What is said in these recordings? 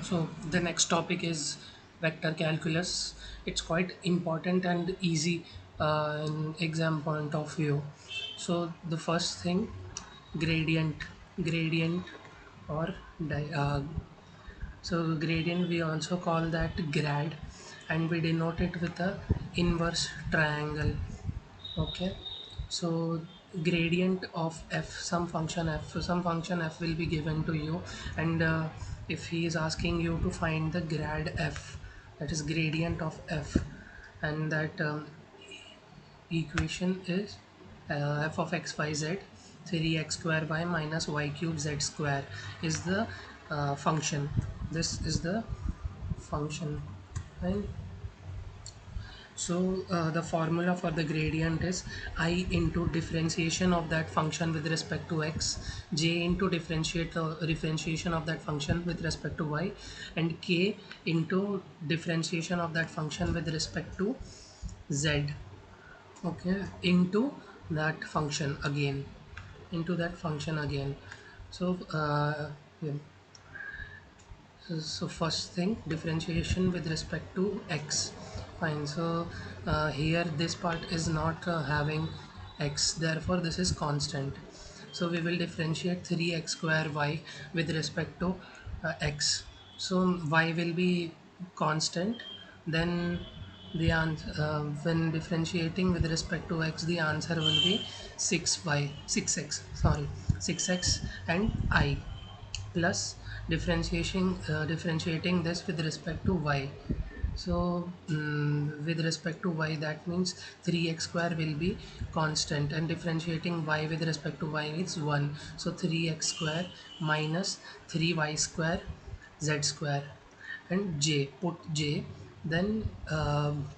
So the next topic is vector calculus. It's quite important and easy in exam point of view. So the first thing, gradient, gradient or so gradient we also call that grad, and we denote it with a inverse triangle. Okay, so gradient of f, some function f will be given to you, and if he is asking you to find the grad f, that is gradient of f, and that equation is f of x y z 3x square y minus y cube z square is the function. This is the function, right? So the formula for the gradient is I into differentiation of that function with respect to x, j into differentiation of that function with respect to y, and k into differentiation of that function with respect to z. Okay, into that function again, into that function again. So yeah. So first thing, differentiation with respect to x. Fine. So here this part is not having x, therefore this is constant. So we will differentiate 3x square y with respect to x. So y will be constant. Then the answer, when differentiating with respect to x, the answer will be 6x, sorry, 6x and I, plus differentiating this with respect to y. So with respect to y, that means 3x square will be constant, and differentiating y with respect to y is 1. So 3x square minus 3y square z square, and j, put j, then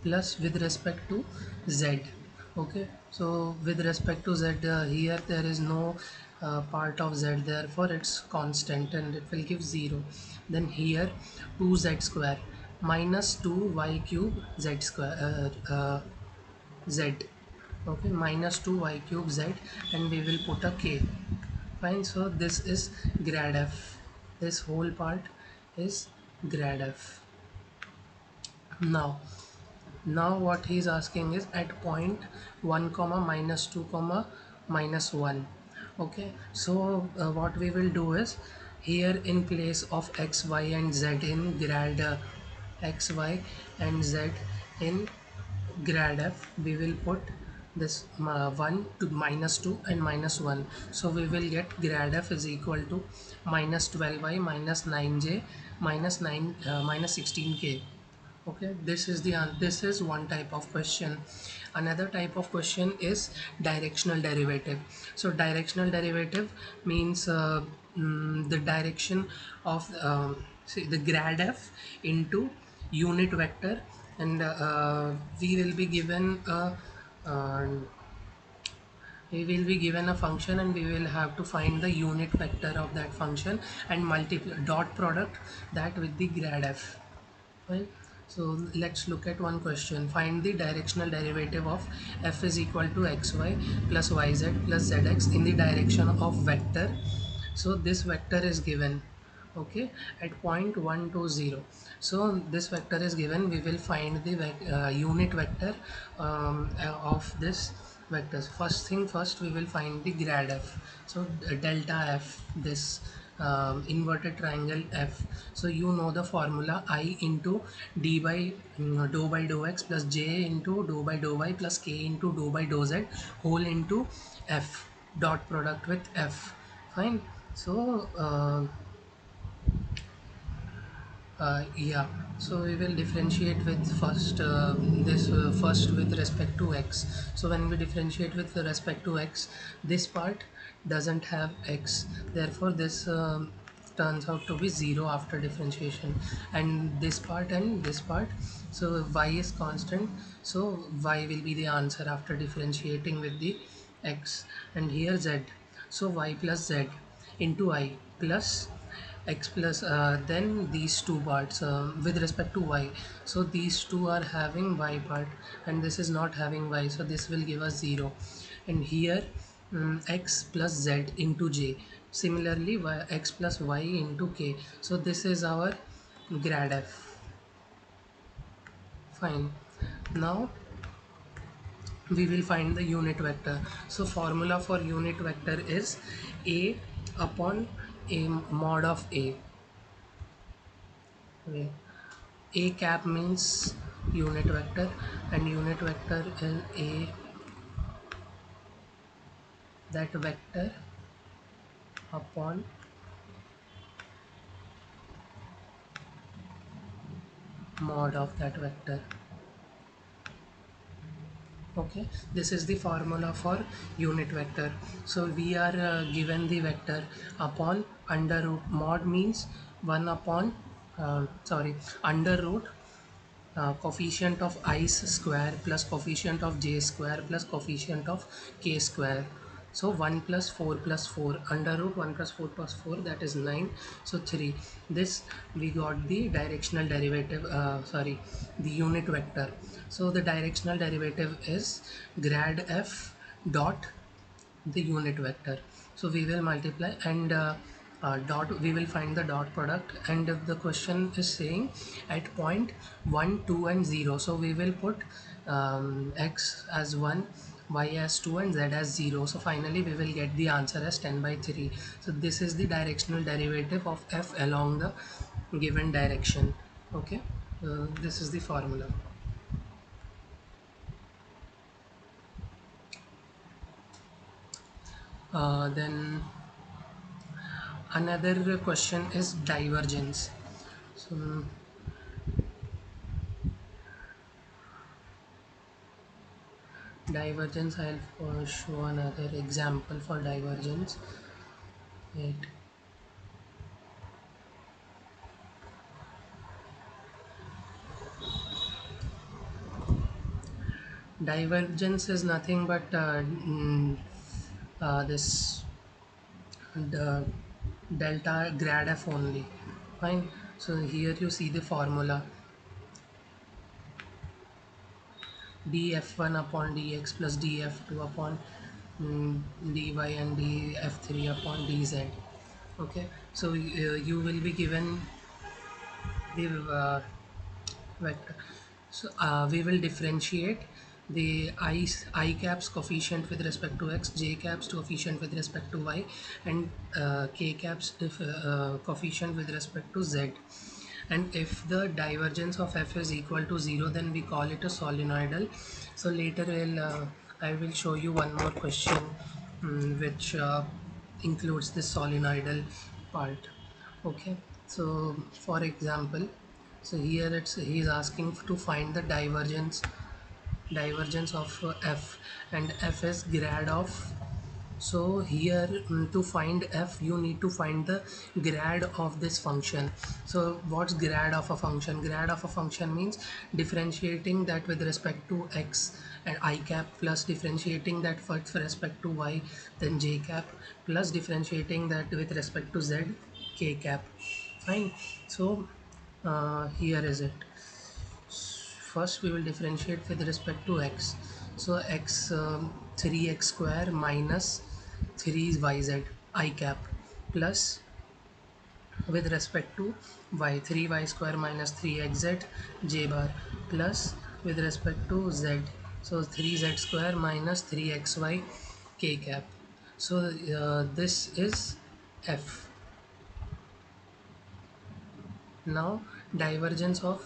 plus with respect to z. Okay, so with respect to z, here there is no part of z, therefore it's constant and it will give 0. Then here 2z square minus 2y cube z square, z. Okay, minus 2y cube z, and we will put a k. Fine. So this is grad f, this whole part is grad f. Now what he is asking is at point 1 comma minus 2 comma minus 1. Okay, so what we will do is, here in place of x, y and z in grad x, y and z in grad f, we will put this 1 to minus 2 and minus 1. So we will get grad f is equal to minus 12y minus 9j minus 9 minus 16k. Okay, this is one type of question. Another type of question is directional derivative. So directional derivative means the direction of say the grad f into unit vector, and we will be given a uh, we will be given a function, and we will have to find the unit vector of that function and multiply dot product that with the grad f. Fine. So let's look at one question. Find the directional derivative of f is equal to xy plus yz plus zx in the direction of vector. So this vector is given, okay, at point 1 to 0. So this vector is given, we will find the unit vector of this vectors. First thing first, we will find the grad f. So delta f, this inverted triangle f. So you know the formula, I into d by dou by dou x plus j into dou by dou y plus k into dou by dou z whole into f, dot product with f. Fine. So yeah, so we will differentiate with first this first with respect to x. So when we differentiate with respect to x, this part doesn't have x, therefore this turns out to be 0 after differentiation, and this part, so y is constant, so y will be the answer after differentiating with the x. And here z, so y plus z into I plus x plus then these two parts with respect to y. So these two are having y part, and this is not having y, so this will give us 0. And here x plus z into j, similarly x plus y into k. So this is our grad f. Fine. Now we will find the unit vector. So formula for unit vector is a upon a mod of a. Okay. A cap means unit vector, and unit vector is a, that vector upon mod of that vector. Okay, this is the formula for unit vector. So we are given the vector upon under root. Mod means 1 upon sorry, under root coefficient of I square plus coefficient of j square plus coefficient of k square. So 1 plus 4 plus 4 under root 1 plus 4 plus 4, that is 9. So 3. This we got the directional derivative, sorry, the unit vector. So the directional derivative is grad f dot the unit vector. So we will multiply and dot, we will find the dot product, and if the question is saying at point 1 2 and 0, so we will put x as 1, y as 2 and z as 0. So finally we will get the answer as 10 by 3. So this is the directional derivative of f along the given direction. Okay, this is the formula. Then another question is divergence. So divergence, I'll show another example for divergence. It divergence is nothing but this the delta grad f only. Fine. So here you see the formula df1 upon dx plus df2 upon dy and df3 upon dz. Okay, so you will be given the vector. So we will differentiate the I caps coefficient with respect to x, j caps coefficient with respect to y, and k caps coefficient with respect to z. And if the divergence of f is equal to 0, then we call it a solenoidal. So later I will show you one more question which includes this solenoidal part. Okay, so for example, so here it's he's asking to find the divergence of f, and f is grad of. So here to find f you need to find the grad of this function. So what's grad of a function? Grad of a function means differentiating that with respect to x and I cap, plus differentiating that with respect to y, then j cap, plus differentiating that with respect to z, k cap. Fine. So here is it. First we will differentiate with respect to x. So x 3x square minus 3yz I cap, plus with respect to y 3y square minus 3xz j bar, plus with respect to z, so 3z square minus 3xy k cap. So this is f. Now divergence of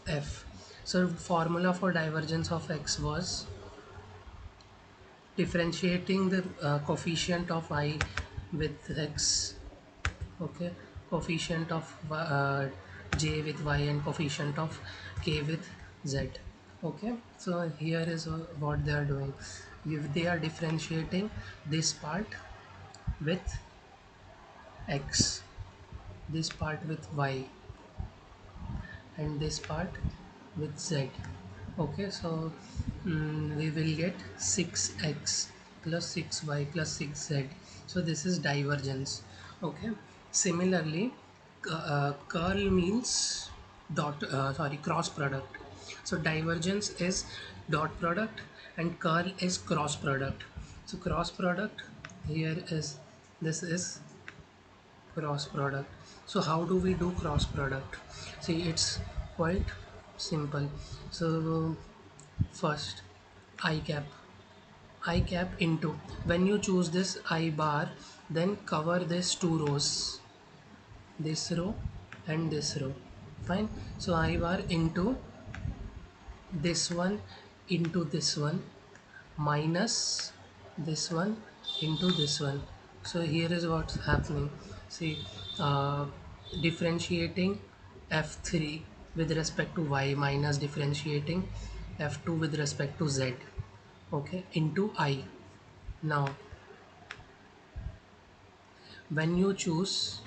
f. So formula for divergence of x was differentiating the coefficient of I with x. Okay, coefficient of j with y and coefficient of k with z. Okay, so here is what they are doing. If they are differentiating this part with x, this part with y, and this part with z. Okay, so we will get 6x plus 6y plus 6z. So this is divergence. Okay, similarly curl means cross product. So divergence is dot product and curl is cross product. So cross product here is, this is cross product. So how do we do cross product? See, it's quite simple. So first, I cap, I cap into, when you choose this I bar, then cover this two rows, this row and this row. Fine. So I bar into this one, into this one, minus this one into this one. So here is what's happening. See, uh, differentiating f3 with respect to y minus differentiating f2 with respect to z, okay, into I. Now when you choose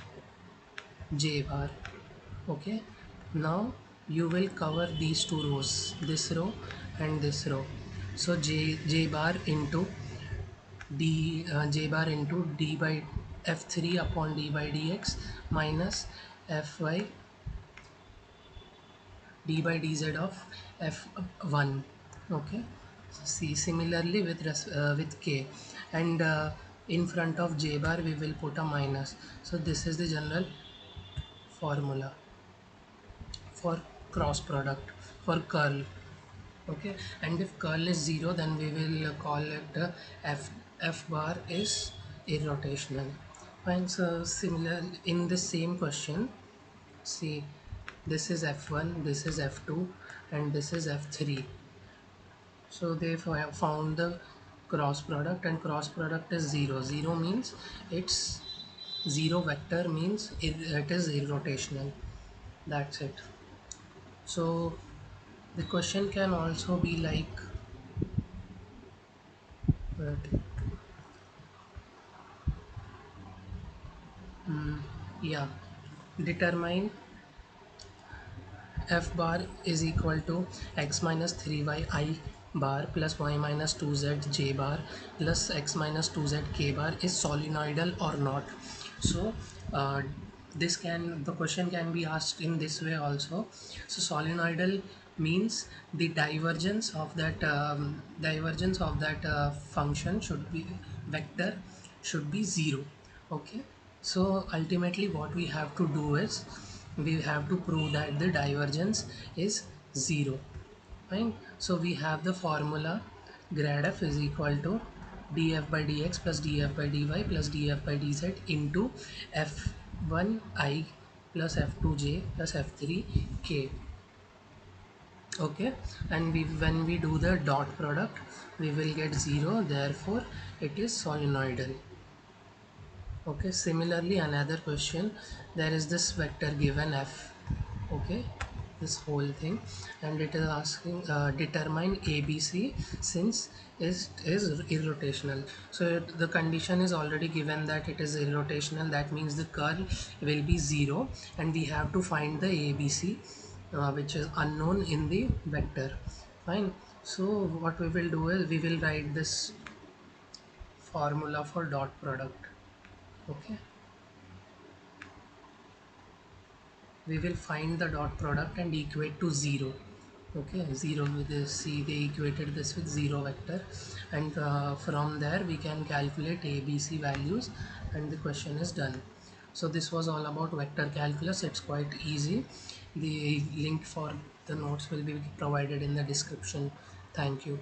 j bar, okay, now you will cover these two rows, this row and this row. So j bar into j bar into d by f3 upon d by dx minus fy d by dz of f1. Okay, see, similarly with with k, and in front of j bar we will put a minus. So this is the general formula for cross product for curl. Okay, and if curl is 0, then we will call it f bar is irrotational. Fine. So similar in the same question, see, this is f1, this is f2, and this is f3. So they found the cross product, and cross product is 0. 0 means it's 0 vector, means it is irrotational. That's it. So the question can also be like, uh, yeah, determine f bar is equal to x minus 3y I bar plus y minus 2z j bar plus x minus 2z k bar is solenoidal or not. So this can, the question can be asked in this way also. So solenoidal means the divergence of that function should be, vector should be 0. Okay, so ultimately what we have to do is we have to prove that the divergence is 0. Fine. So we have the formula, grad f is equal to df by dx plus df by dy plus df by dz into f1i plus f2j plus f3k. Okay, and we, when we do the dot product, we will get 0, therefore it is solenoidal. Okay, similarly another question, there is this vector given f, okay, this whole thing, and it is asking determine abc since is irrotational. So the condition is already given that it is irrotational, that means the curl will be 0, and we have to find the abc which is unknown in the vector. Fine. So what we will do is we will write this formula for dot product. Okay, we will find the dot product and equate to 0. Okay, 0 with this, see, they equated this with 0 vector, and from there we can calculate abc values, and the question is done. So this was all about vector calculus. It's quite easy. The link for the notes will be provided in the description. Thank you.